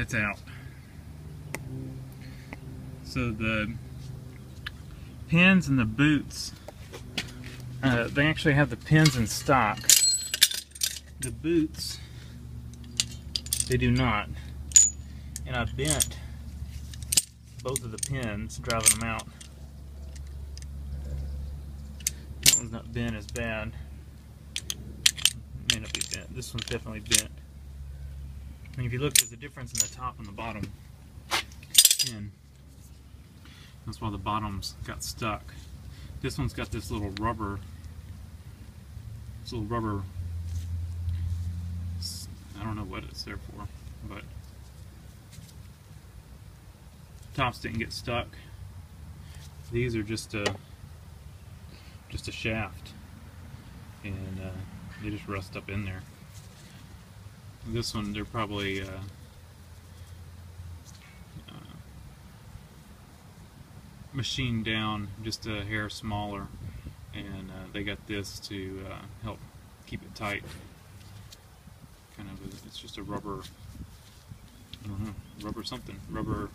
it's out. So the pins and the boots, they actually have the pins in stock. The boots, they do not. And I bent both of the pins driving them out. That one's not bent as bad. May not be bent. This one's definitely bent. And if you look, there's a difference in the top and the bottom pin. That's why the bottoms got stuck. This one's got this little rubber, I don't know what it's there for, but tops didn't get stuck. These are just a shaft, and they just rust up in there. This one, they're probably machined down just a hair smaller, and they got this to help keep it tight. Kind of, it's just a rubber, I don't know, rubber something, rubber.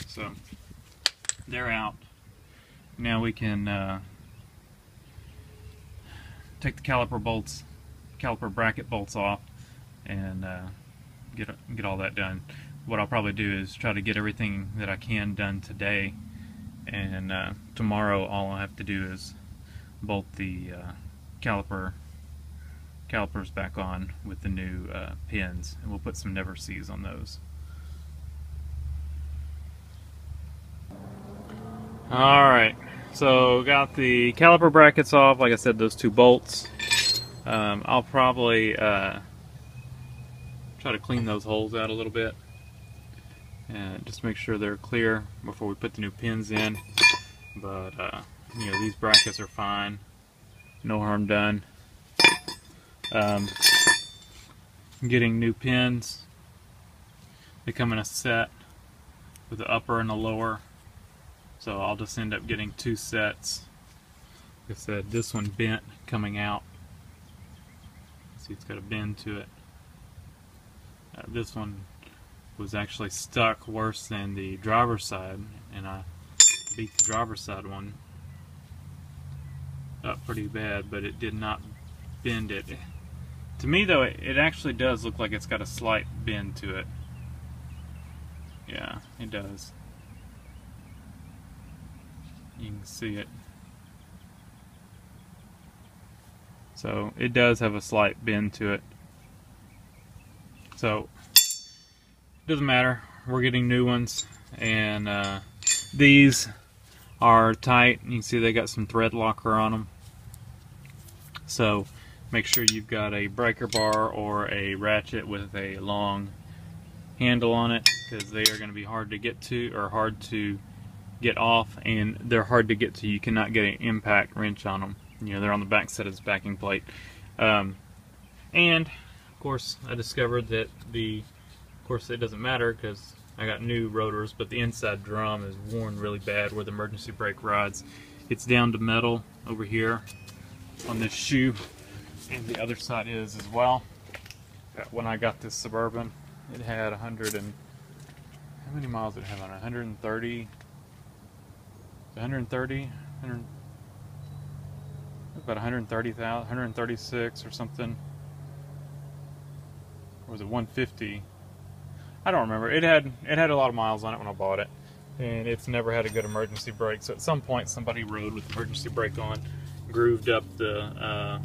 So they're out. Now we can take the caliper bracket bolts off, and get all that done. What I'll probably do is try to get everything that I can done today, and tomorrow all I'll have to do is bolt the calipers back on with the new pins, and we'll put some never sees on those. Alright, so got the caliper brackets off, like I said, those two bolts. I'll probably try to clean those holes out a little bit and just make sure they're clear before we put the new pins in. But you know, these brackets are fine, no harm done. Getting new pins, they come in a set with the upper and the lower, so I'll just end up getting two sets. Like I said, this one bent coming out. See, it's got a bend to it. This one was actually stuck worse than the driver's side, and I beat the driver's side one up pretty bad, but it did not bend it. To me though, it actually does look like it's got a slight bend to it. Yeah, it does. You can see it. So it does have a slight bend to it. So it doesn't matter, we're getting new ones, and these are tight. You can see they got some thread locker on them, so make sure you've got a breaker bar or a ratchet with a long handle on it, because they are going to be hard to get to, or hard to get off, and they're hard to get to. You cannot get an impact wrench on them. You know, they're on the back side of this backing plate. And of course I discovered that of course it doesn't matter because I got new rotors, but the inside drum is worn really bad where the emergency brake rides. It's down to metal over here on this shoe, and the other side is as well. When I got this Suburban, it had 100 and how many miles did it have on it? 130, about 130,000, 136 or something. Or was it 150? I don't remember. It had a lot of miles on it when I bought it, and it's never had a good emergency brake. So at some point somebody rode with the emergency brake on, grooved up the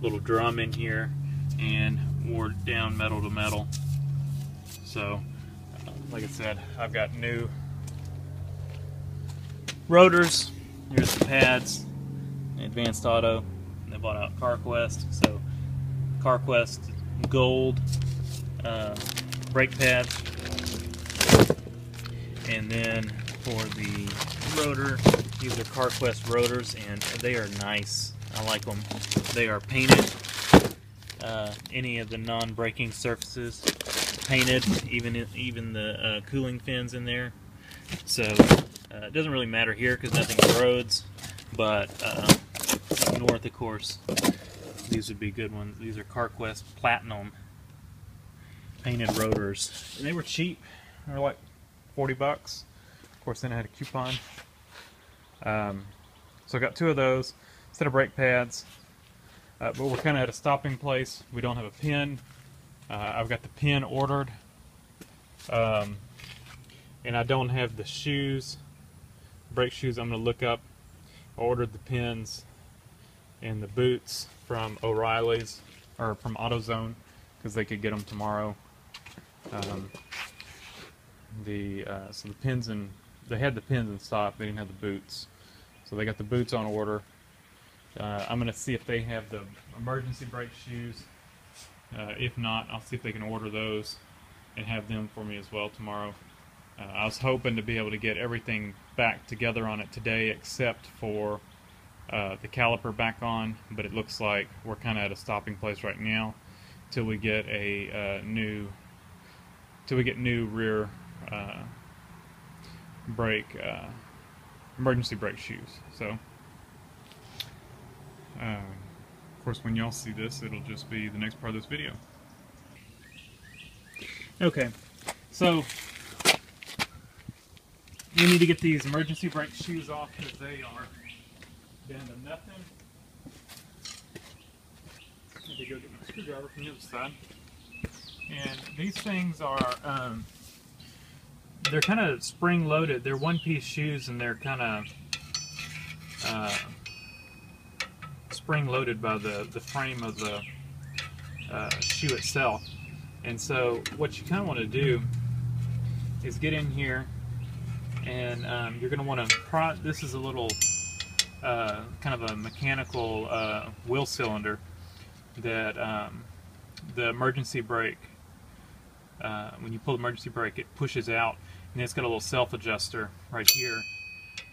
little drum in here, and wore it down metal to metal. So like I said, I've got new rotors. Here's the pads, Advanced Auto. They bought out CarQuest, so CarQuest gold brake pads. And then for the rotor, these are CarQuest rotors, and they are nice. I like them. They are painted. Any of the non-braking surfaces painted, even the cooling fins in there. So it doesn't really matter here because nothing corrodes, but up north, of course, These would be good ones. These are CarQuest Platinum painted rotors, and they were cheap. They were like 40 bucks. Of course, then I had a coupon. So I got 2 of those instead of brake pads. But we're kind of at a stopping place. We don't have a pin. I've got the pin ordered, and I don't have the shoes, brake shoes. I'm going to look up. I ordered the pins and the boots from O'Reilly's or from AutoZone because they could get them tomorrow. So the pins, and they had the pins in stock. They didn't have the boots, so they got the boots on order. I'm going to see if they have the emergency brake shoes. If not, I'll see if they can order those and have them for me as well tomorrow. I was hoping to be able to get everything back together on it today except for the caliper back on, but it looks like we're kind of at a stopping place right now till we get a new rear brake emergency brake shoes. So of course, when y'all see this, it'll just be the next part of this video. Okay, so we need to get these emergency brake shoes off because they are down to nothing. I need to go get my screwdriver from the other side. And these things are, they're kind of spring-loaded. They're one-piece shoes, and they're kind of spring-loaded by the frame of the shoe itself. And so what you kind of want to do is get in here, and you're going to want to pry. This is a little kind of a mechanical wheel cylinder that the emergency brake, when you pull the emergency brake, it pushes out, and it's got a little self-adjuster right here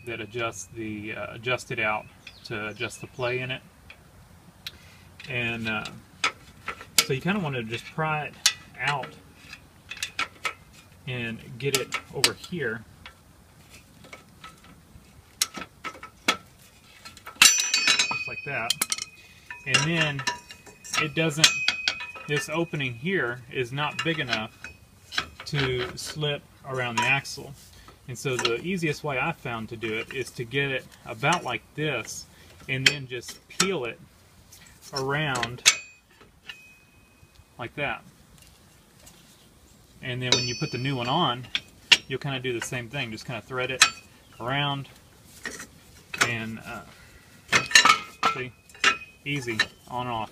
that adjusts the adjust it out to adjust the play in it. And so you kind of want to just pry it out and get it over here. Just like that. And then it doesn't, this opening here is not big enough to slip around the axle. And so the easiest way I've found to do it is to get it about like this and then just peel it around like that. And then when you put the new one on, you'll kind of do the same thing. Just kind of thread it around and see, easy, on and off.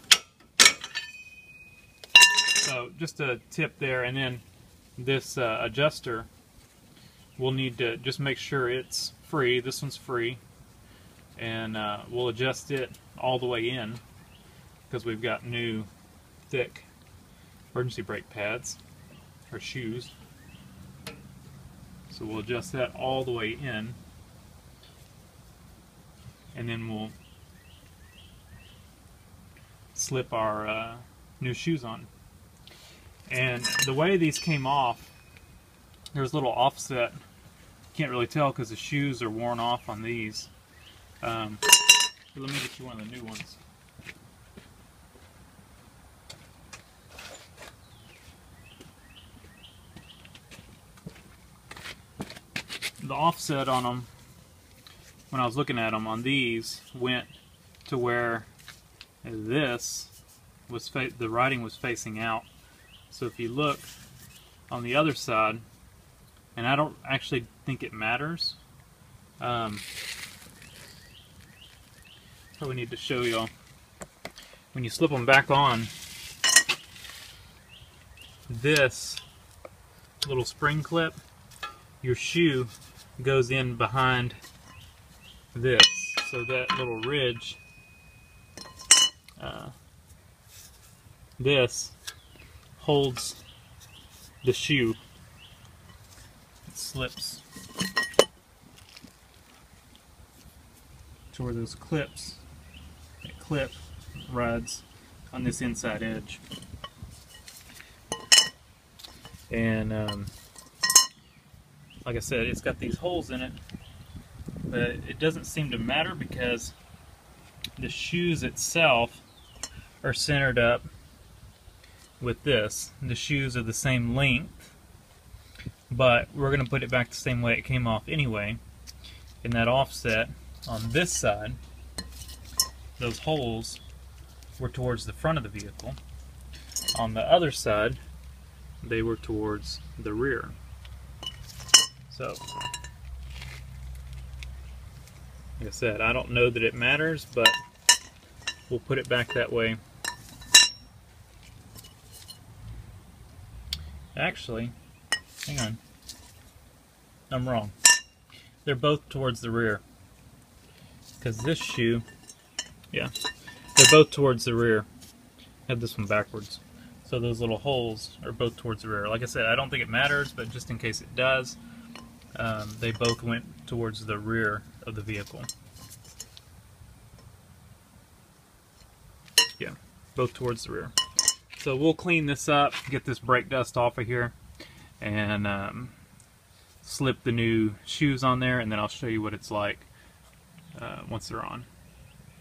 So just a tip there. And then this adjuster, we'll need to just make sure it's free. This one's free, and we'll adjust it all the way in because we've got new thick emergency brake pads or shoes. So we'll adjust that all the way in, and then we'll slip our new shoes on. And the way these came off, there's a little offset. Can't really tell because the shoes are worn off on these. Let me get you one of the new ones. The offset on them, when I was looking at them on these, went to where this was the writing was facing out. So if you look on the other side, and I don't actually think it matters. Probably need to show y'all. When you slip them back on, this little spring clip, your shoe goes in behind this. So that little ridge, this holds the shoe. It slips to where those clips, that clip rides on this inside edge. And like I said, it's got these holes in it, but it doesn't seem to matter because the shoes itself are centered up with this. The shoes are the same length, but we're going to put it back the same way it came off anyway. In that offset on this side, those holes were towards the front of the vehicle. On the other side, they were towards the rear. So, like I said, I don't know that it matters, but we'll put it back that way. Actually, hang on. I'm wrong. They're both towards the rear. Because this shoe, yeah, they're both towards the rear. I had this one backwards. So those little holes are both towards the rear. Like I said, I don't think it matters, but just in case it does, they both went towards the rear of the vehicle. Yeah, both towards the rear. So we'll clean this up, get this brake dust off of here, and slip the new shoes on there, and then I'll show you what it's like once they're on.